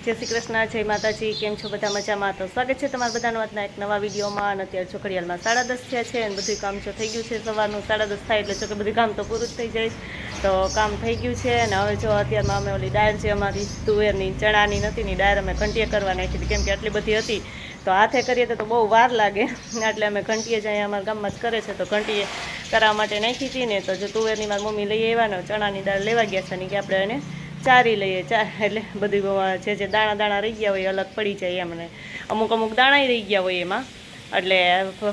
જય શ્રી કૃષ્ણ, જય માતાજી. કેમ છો બધા? મજામાં? તો સ્વાગત છે તમારા બધાનું આજના એક નવા વિડીયોમાં. અને અત્યારે છોકરીયાલમાં 10:30 થયા છે અને બધું કામ જો થઈ ગયું છે. સવારનું 10:30 થાય એટલે જો કે બધું કામ તો પૂરું જ થઈ જાય. તો કામ થઈ ગયું છે અને હવે જો અત્યારમાં અમે ઓલી ડાળ છે અમારી તુવેરની ચણાની નથી ની ડાળ અમે ઘંટીએ કરવા નાખી હતી, કેમ કે આટલી બધી હતી તો હાથે કરીએ તો બહુ વાર લાગે, એટલે અમે ઘંટીએ જ અહીંયા અમારા ગામમાં જ કરે છે તો ઘંટીએ કરવા માટે નાખી હતી ને. તો જો તુવેરની મારી મમ્મી લઈ આવ્યા ને ચણાની દાળ લેવા ગયા છે ને કે આપણે એને ચારી લઈએ. એટલે બધું જે દાણા દાણા રહી ગયા હોય અલગ પડી જાય એમને, અમુક અમુક દાણા રહી ગયા હોય એમાં, એટલે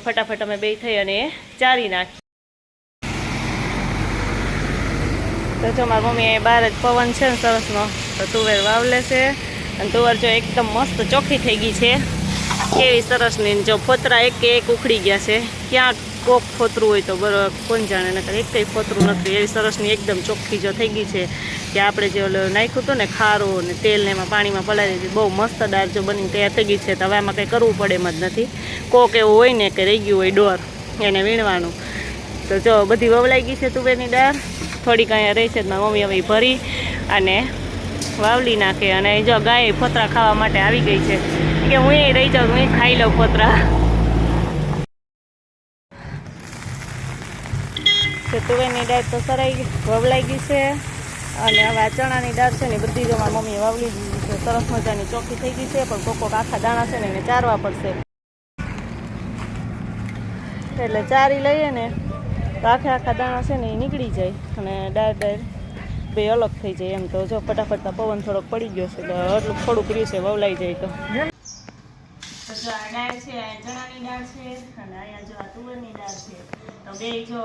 ફટાફટ અમે બે થઈ અને એ ચારી નાખી. તો જો મારી મમ્મી બહાર જ પવન છે ને સરસનો, તો તુવેર વાવલે છે અને તુવેર જો એકદમ મસ્ત ચોખ્ખી થઈ ગઈ છે, કેવી સરસની. જો ફોતરા એક ઉખડી ગયા છે, ક્યાંક કોક ફોતરું હોય તો બરાબર કોણ જાણે, નકર એક કંઈ ફોતરું નથી. એવી સરસની એકદમ ચોખ્ખી જો થઈ ગઈ છે કે આપણે જે નાખ્યું હતું ને ખારું ને તેલ ને એમાં પાણીમાં પલાળી દીધી, બહુ મસ્ત દાળ જો બની તૈયાર થઈ ગઈ છે. તો હવે આમાં કંઈ કરવું પડે એમ જ નથી. કોક એવું હોય ને કે રહી ગયું હોય ડોર એને વીણવાનું. તો જો બધી વવલાઈ ગઈ છે તુવેરની દાળ, થોડીક અહીંયા રહી છે. મારી મમ્મી હવે ભરી અને વાવલી નાખે. અને જો ગાય ફોતરા ખાવા માટે આવી ગઈ છે કે હું એ રહી જાઉં, હું ખાઈ લઉં ફોતરા. તુવેરની દાળ તો સરાઈ વવલાઈ ગઈ છે અને હવે આ ચણાની દાળ છે ને બધી જો મારી મમ્મીએ વાવલી દીધી છે, સરસ મજાની ચોખ્ખી થઈ ગઈ છે. પણ કોક આખા દાણા છે ને એને ચારવા પડશે, એટલે ચારી લઈએ ને તો આખા દાણા છે ને એ નીકળી જાય અને દાળ બે અલગ થઈ જાય એમ. તો જો ફટાફટ પવન થોડોક પડી ગયો છે તો એટલું થોડુંક રહ્યું છે વવલાઈ જાય તો. જો આ દાળ છે, આ ચણાની દાળ છે અને અહીંયા જો આ તુવેરની દાળ છે. તો બે જો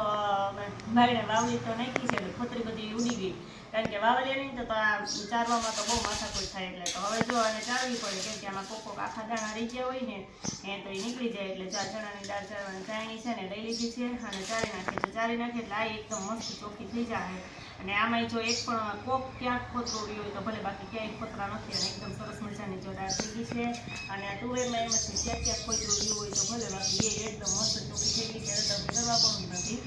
ભાઈને વાવલી તો નાખી છે એટલે ફોતરી બધી ઉડી ગઈ, કારણ કે વાવલી નહીં તો આ ચારવામાં તો બહુ માથાકૂટ થાય. એટલે તો હવે જો આને ચારવી પડે, કેમ કે આમાં કોક આખા દાણા રહી ગયા હોય ને એ તો એ નીકળી જાય. એટલે જો આ ચણાની દાળ ચારવાની ચાયણી છે ને લઈ લીધી છે અને ચારી નાખીએ. તો ચારી નાખીએ એટલે આ એકદમ મસ્ત ચોખ્ખી થઈ જાય. અને આમાં જો એક પણ કોક ક્યાંક ફોતરું રહ્યું હોય તો ભલે, બાકી ક્યાંય ફોતરા નથી. અને એકદમ સરસ મજાની જો દાળ થઈ ગઈ છે. અને આ તુવેરમાં એમ છે ક્યાંક ક્યાંક ફોતરું રહ્યું હોય તો ભલે, બાકી એ એકદમ મસ્ત ચોખ્ખી થઈ ગઈ છે. એટલે કરવા પણ નથી,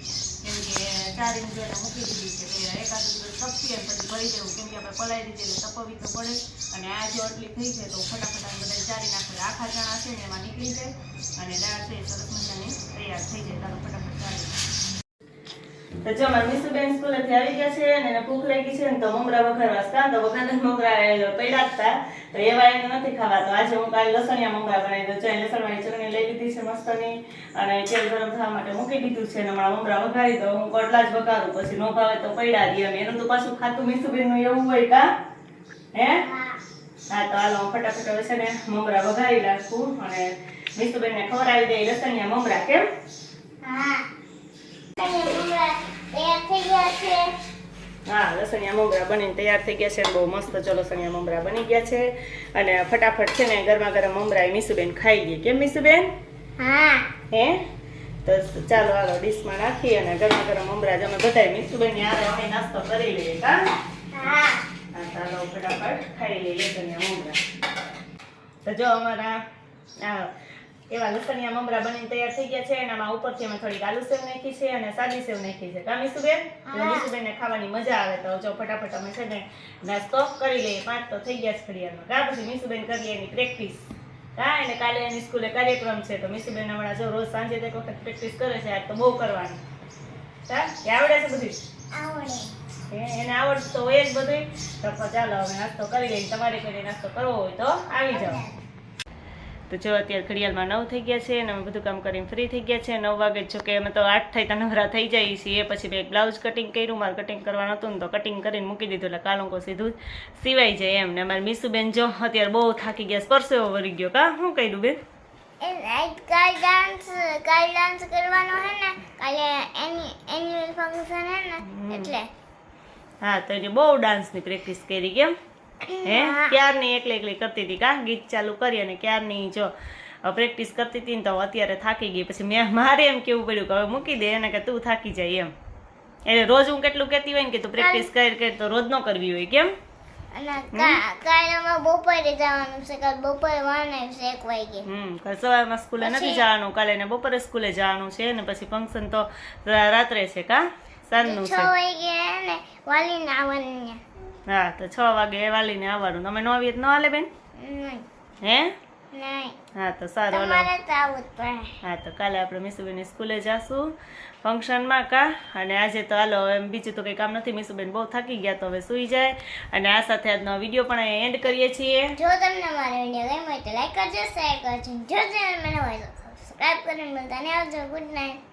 કેમ કે ચારીને જો મૂકી દીધી છે કે એકાદ દિવસ તપીએ પછી ભરી દેવું, કેમ કે આપણે પલાળી દીધી એટલે તપવી તો પડે. અને આ જો આટલી થઈ છે તો ફટાફટ બધા ચારી નાખે, આખા ચણા છે ને એમાં નીકળી જાય અને દાળ છે સરસ મજાની તૈયાર થઈ જાય. તારો ફટાફટ ચારી. તો જો મારા મીસુબેન સ્કૂલેથી આવી ગયા છે અને એને ભૂખ લાગી છે ને તો મમરા વઘારવા હતા. તો વઘારના મમરા પડ્યા હતા તો એવા એને નથી ખાવા. તો આજે હું કાલે લસણિયા મમરા બનાવી દઉં. ચાઈ લસણવાળી ચટણી લઈ લીધી છે મસ્તની અને તેલ ગરમ થવા માટે મૂકી દીધું છે. અને હમણાં મમરા વઘારી દઉં. હું કોટલા જ વઘારું, પછી નો ભાવે તો પડ્યા દે. એનું તો પાછું ખાતું મીસુબેનનું એવું હોય કા હે? હા, તો હાલો હું ફટાફટ હવે છે ને મમરા વઘારી નાખું અને મીસુબેનને ખવડાવી દે લસણિયા મમરા. કેમ? હા, લસણિયા મમરા બનીને તૈયાર થઈ ગયા છે. બહુ મસ્ત જો લસણિયા મમરા બની ગયા છે. અને ફટાફટ છે ને ગરમા ગરમ મમરા મીસુબેન ખાઈ ગઈ. કેમ મીસુબેન? હા. હે? તો ચાલો હાલો ડીશમાં નાખી અને ગરમા ગરમ મમરા જ અમે બધાય મીસુબેન ની આરે અમે નાસ્તો કરી લઈએ. કા? હા. ચાલો ફટાફટ ખાઈ લઈએ લસણિયા મમરા. તો જો અમારા એવા લસણિયા મમરા બનીને તૈયાર થઈ ગયા છે. એનામાં ઉપરથી અમે થોડીક આલુ સેવ નાખી છે અને સાદી સેવ નાખી છે. કા મીસુબેન? મીસુબેન ને ખાવાની મજા આવે. તો જો ફટાફટ અમે છે ને નાસ્તો કરી લઈએ. 5 તો થઈ ગયા છે ઘડિયાળમાં. કા પછી મીસુબેન કરી લે એની પ્રેક્ટિસ. કા એને કાલે એની સ્કૂલે કાર્યક્રમ છે તો મીસુબેન હમણાં જો રોજ સાંજે એક વખત પ્રેક્ટિસ કરે છે. આજ તો બહુ કરવાની. કા કે આવડે છે બધું? આવડે. એને આવડતું તો હોય જ બધું. તો ચાલો હવે નાસ્તો કરી લઈએ. તમારે કોઈ નાસ્તો કરવો હોય તો આવી જાઓ. તો જો અત્યારે ઘડિયાળમાં 9 થઈ ગયા છે અને અમે બધું કામ કરીને ફ્રી થઈ ગયા છે. 9 વાગે જો કે અમે તો 8 થઈ નવરા થઈ જઈએ છીએ. પછી મેં એક બ્લાઉઝ કટિંગ કર્યું, મારે કટિંગ કરવાનું હતું ને તો કટિંગ કરીને મૂકી દીધું એટલે કાલંકો સીધું સિવાય જાય એમ. ને અમારી મીસુબેન જો અત્યારે બહુ થાકી ગયા, સ્પર્શેવો વળી ગયો. કા શું કર્યું બેન? કાલ ડાન્સ કરવાનો હે ને, કાલે એન્યુઅલ ફંક્શન હે ને એટલે. હા, તો એને બહુ ડાન્સની પ્રેક્ટિસ કરી. કેમ? હે? ક્યારની એકલી કરતી હતી કા? ગીત ચાલુ કરી અને ક્યારની જો પ્રેક્ટિસ કરતી હતી ને તો અત્યારે થાકી ગઈ. પછી મારે એમ કેવું પડ્યું કે હવે મૂકી દે એને, કે તું થાકી જાય એમ. એટલે રોજ હું કેટલું કહેતી હોય ને કે તું પ્રેક્ટિસ કર તો રોજ ન કરવી હોય. કેમ? અને કાલે અમે બપોરે જવાનું છે. કાલ બપોરે વાળવાનું છે 1 વાગે. કાલ સવારમાં સ્કૂલે નથી જવાનું, કાલે ને બપોરે સ્કૂલે જવાનું છે ને પછી ફંક્શન તો રાત્રે છે. કા? સાંજનું છે. 6 વાગે ને વાલીને આવવાનું. હા, તો 6 વાગે વાલીને આવવાનું. તમે ન આવીએ તો ન હાલે બેન? નહીં હે નહીં હા તો સારું હાલો. તમારે તો આવું જ પડે. હા તો કાલે આપણે મીસુબેનની સ્કૂલે જાશું ફંક્શનમાં કા અને આજે તો હાલો એમ બીજું તો કંઈ કામ નથી. મીસુબેન બહુ થાકી ગયા તો હવે સૂઈ જાય અને આ સાથે આજનો વિડીયો પણ અહીં એન્ડ કરીએ છીએ. જો તમને મારો વિડીયો ગમ્યો હોય તો લાઈક કરજો, શેર કરજો. જો ચેનલ મને હોય તો સબસ્ક્રાઇબ કરીને મળતા ને આવજો. Good night.